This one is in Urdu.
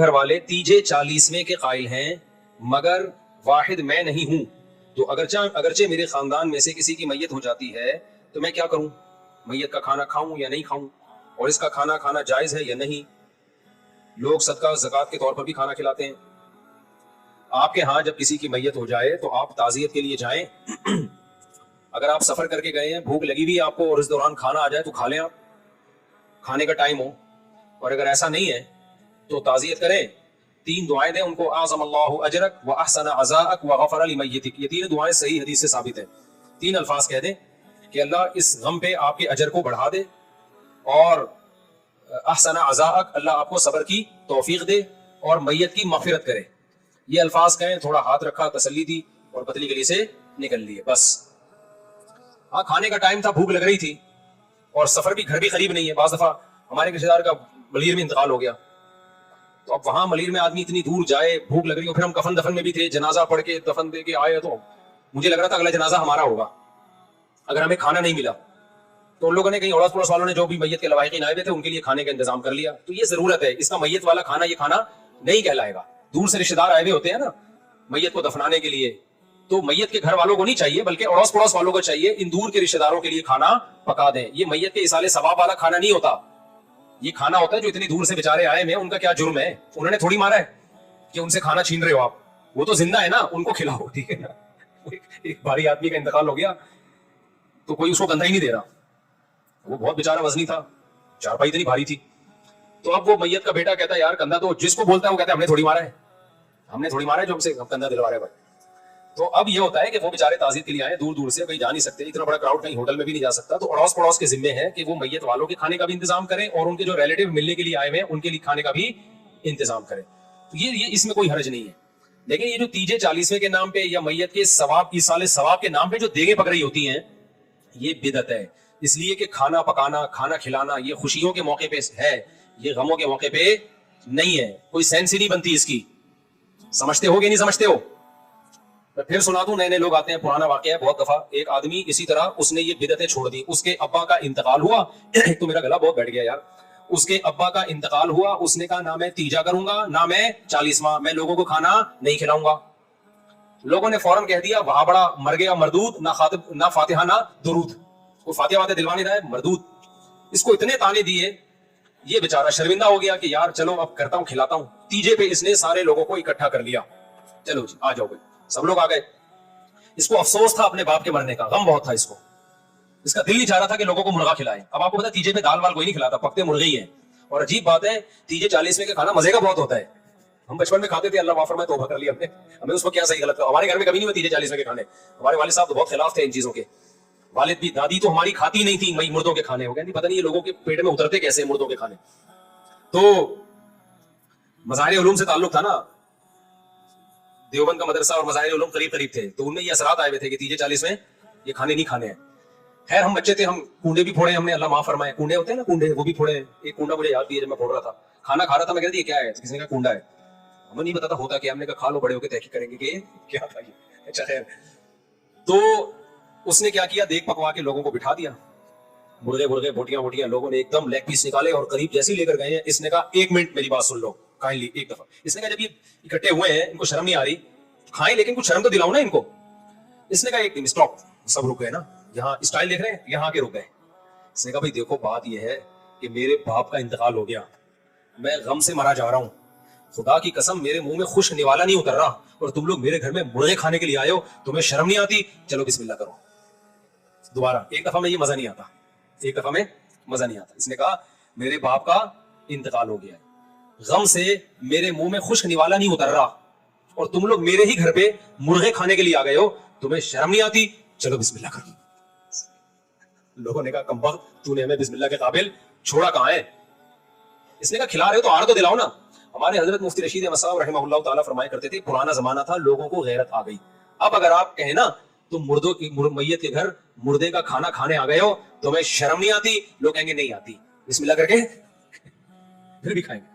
گھر والے تیجے 40ویں کے قائل ہیں مگر واحد میں نہیں ہوں، تو اگرچہ میرے خاندان میں سے کسی کی میت ہو جاتی ہے تو میں کیا کروں؟ میت کا کھانا کھاؤں یا نہیں کھاؤں؟ اور اس کا کھانا کھانا جائز ہے یا نہیں؟ لوگ صدقہ زکوٰۃ کے طور پر بھی کھانا کھلاتے ہیں۔ آپ کے ہاں جب کسی کی میت ہو جائے تو آپ تعزیت کے لیے جائیں اگر آپ سفر کر کے گئے ہیں، بھوک لگی بھی آپ کو اور اس دوران کھانا آ جائے تو کھا لیں، آپ کھانے کا ٹائم ہو، اور اگر ایسا نہیں ہے تو تعزیت کریں، 3 دعائیں دیں ان کو، اعظم اللہ اجرک واحسن عزاءک وغفر لمیتک، یہ 3 دعائیں صحیح حدیث سے ثابت ہیں۔ 3 الفاظ کہہ دیں کہ اللہ اس غم پہ آپ کے اجر کو بڑھا دے، اور احسن عزاءک، اللہ آپ کو صبر کی توفیق دے، اور میت کی مغفرت کرے۔ یہ الفاظ کہیں، تھوڑا ہاتھ رکھا، تسلی دی اور پتلی گلی سے نکل لیے، بس۔ ہاں کھانے کا ٹائم تھا، بھوک لگ رہی تھی، اور سفر بھی، گھر بھی قریب نہیں ہے، بعض دفعہ ہمارے رشتے دار کا ملیر میں انتقال ہو گیا، تو اب وہاں ملیر میں آدمی اتنی دور جائے، بھوک لگ رہی ہو، پھر ہم کفن دفن میں بھی تھے، جنازہ پڑھ کے دفن دے کے آئے، تو مجھے لگ رہا تھا اگلا جنازہ ہمارا ہوگا اگر ہمیں کھانا نہیں ملا، تو ان لوگوں نے، کہیں اڑوس پڑوس والوں نے جو بھی میت کے لواحقین آئے ہوئے تھے ان کے لیے کھانے کا انتظام کر لیا۔ تو یہ ضرورت ہے، اس کا میت والا کھانا یہ کھانا نہیں کہلائے گا۔ دور سے رشتے دار آئے ہوئے ہوتے ہیں نا میت کو دفنانے کے لیے، تو میت کے گھر والوں کو نہیں چاہیے بلکہ اڑوس پڑوس والوں کو چاہیے ان دور کے رشتے داروں کے لیے کھانا پکا دیں۔ یہ میت کے ایصال ثواب والا کھانا نہیں ہوتا، یہ کھانا ہوتا ہے جو اتنی دور سے بیچارے آئے ہیں، ان کا کیا جرم ہے؟ انہوں نے تھوڑی مارا ہے کہ ان سے کھانا چھین رہے ہو آپ، وہ تو زندہ ہے نا، ان کو کھلاؤ، ٹھیک ہے نا۔ ایک بھاری آدمی کا انتقال ہو گیا تو کوئی اس کو کندھا ہی نہیں دے رہا، وہ بہت بیچارہ وزنی تھا، چارپائی اتنی بھاری تھی، تو اب وہ میت کا بیٹا کہتا ہے یار کندھا، تو جس کو بولتا ہے وہ کہتا ہے ہم نے تھوڑی مارا ہے، ہم نے تھوڑی مارا ہے جو ہم سے کندھا دلوا رہا ہے بھائی۔ تو اب یہ ہوتا ہے کہ وہ بیچارے تعزیت کے لیے آئے، دور دور سے، کہیں جا نہیں سکتے، اتنا بڑا کراؤڈ کہیں ہوٹل میں بھی نہیں جا سکتا، تو اڑوس پڑوس کے ذمے ہے کہ وہ میت والوں کے کھانے کا بھی انتظام کریں اور ان کے جو ریلیٹو ملنے کے لیے آئے ہوئے ہیں ان کے لیے کھانے کا بھی انتظام کریں۔ تو یہ اس میں کوئی حرج نہیں ہے۔ لیکن یہ جو تیجے 40ویں کے نام پہ یا میت کے ثواب، ایصال ثواب کے نام پہ جو دیگیں پک رہی ہوتی ہیں، یہ بدعت ہے۔ اس لیے کہ کھانا پکانا، کھانا کھلانا یہ خوشیوں کے موقع پہ ہے، یہ غموں کے موقع پہ نہیں ہے، کوئی سینس ہی نہیں بنتی اس کی۔ سمجھتے ہو کہ نہیں سمجھتے ہو؟ میں پھر سنا دوں، نئے نئے لوگ آتے ہیں، پرانا واقعہ ہے، بہت دفعہ ایک آدمی اسی طرح اس نے یہ بدعتیں چھوڑ دی، اس کے ابا کا انتقال ہوا تو میرا گلا بہت بیٹھ گیا یار، اس کے ابا کا انتقال ہوا، اس نے کہا نہ میں تیجا کروں گا نہ میں 40واں، میں لوگوں کو کھانا نہیں کھلاؤں گا۔ لوگوں نے فوراً کہہ دیا وہاں بڑا مر گیا مردود، نہ فاتحہ نہ درود، وہ فاتحہ واتحہ دلوانے رہا ہے، مردود۔ اس کو اتنے تانے دیے، یہ بیچارہ شرمندہ ہو گیا کہ یار چلو اب کرتا ہوں، کھلاتا ہوں۔ تیجے پہ اس نے سارے لوگوں کو اکٹھا کر لیا، چلو جی آ جاؤ بھائی، سب لوگ آ گئے۔ اس کو افسوس تھا اپنے باپ کے مرنے کا، غم بہت تھا اس کو، اس کا دل نہیں چاہ رہا تھا کہ لوگوں کو مرغا کھلائے۔ اب آپ کو پتا تیجے پہ دال وال کوئی نہیں کھلاتا، پکتے مرغے ہی ہیں۔ اور عجیب بات ہے، تیجے 40ویں کا کھانا مزے کا بہت ہوتا ہے، ہم بچپن میں کھاتے تھے، اللہ معاف فرمائے، توبہ کر لی ہم نے، ہمیں اس کو کیا صحیح غلط کا، ہمارے گھر میں کبھی نہیں ہوئے تیجے 40ویں کے کھانے، ہمارے والد صاحب تو بہت خلاف تھے ان چیزوں کے، والد بھی، دادی تو ہماری کھاتی نہیں تھی مردوں کے کھانے، ہو گئے نہیں پتہ نہیں یہ لوگوں کے پیٹ میں اترتے کیسے مردوں کے کھانے۔ تو مظاہر علوم سے تعلق تھا نا، دیوبند کا مدرسہ اور مظاہر علوم قریب قریب تھے، تو ان میں یہ اثرات آئے ہوئے تھے کہ تیجے 40ویں یہ کھانے نہیں کھانے ہیں۔ خیر ہم بچے تھے، ہم کنڈے بھی پھوڑے ہم نے، اللہ معاف فرمائے، کنڈے ہوتے ہیں نا کنڈے، وہ بھی پھوڑے۔ ایک کنڈا مجھے یاد بھی ہے، جب میں پھوڑ رہا تھا، کھانا کھا رہا تھا، میں کہہ دیا یہ کیا ہے، کسی نے کہا کنڈا ہے، ہمیں نہیں پتا تھا ہوتا کیا، ہم نے کہا کھا لو، بڑے ہو کے تحقیق کریں گے کہ کیا تھا یہ۔ اچھا خیر، تو اس نے کیا کیا، دیگ پکوا کے لوگوں کو بٹھا دیا، مرغے بوٹیاں، لوگوں نے ایک دم لیگ پیس نکالے اور قریب جیسے لے کر گئے ہیں، اس نے کہا 1 منٹ میری بات سن لو کائنڈلی ایک دفعہ۔ اس نے کہا جب یہ اکٹھے ہوئے ہیں، ان کو شرم نہیں آ رہی، کھائیں لیکن کچھ شرم تو دلاؤ نا ان کو۔ اس نے کہا ایک دن اسٹاپ، سب رک گئے نا، یہاں اسٹائل دیکھ رہے ہیں، یہاں کے رک گئے۔ اس نے کہا بھائی دیکھو بات یہ ہے کہ میرے باپ کا انتقال ہو گیا، میں غم سے مرا جا رہا ہوں، خدا کی قسم میرے منہ میں خوش نوالا نہیں اتر رہا، اور تم لوگ میرے گھر میں مرغے کھانے کے لیے آئے ہو، تمہیں شرم نہیں آتی؟ چلو بسم اللہ کرو۔ دوبارہ ایک دفعہ میں یہ مزہ نہیں آتا، ایک دفعہ میں مزہ نہیں آتا۔ اس نے کہا میرے باپ کا انتقال ہو گیا ہے، غم سے میرے منہ میں خشک نوالا نہیں اتر رہا، اور تم لوگ میرے ہی گھر پہ مرغے کھانے کے لیے آ گئے ہو، تمہیں شرم نہیں آتی؟ چلو بسم اللہ کرو۔ لوگوں نے کہا کم وقت، تو نے ہمیں بسم اللہ کے قابل چھوڑا کہاں ہے؟ اس نے کہا کھلا رہے ہو تو آر تو دلاؤ نا۔ ہمارے حضرت مفتی رشید احمد صاحب رحمہ اللہ تعالیٰ فرمایا کرتے تھے پرانا زمانہ تھا، لوگوں کو غیرت آ گئی، اب اگر آپ کہیں نا تم مردوں کی میت کے گھر مردے کا کھانا کھانے آ گئے ہو، تمہیں شرم نہیں آتی؟ لوگ کہیں گے نہیں آتی، بسم اللہ کر کے پھر بھی کھائیں گے۔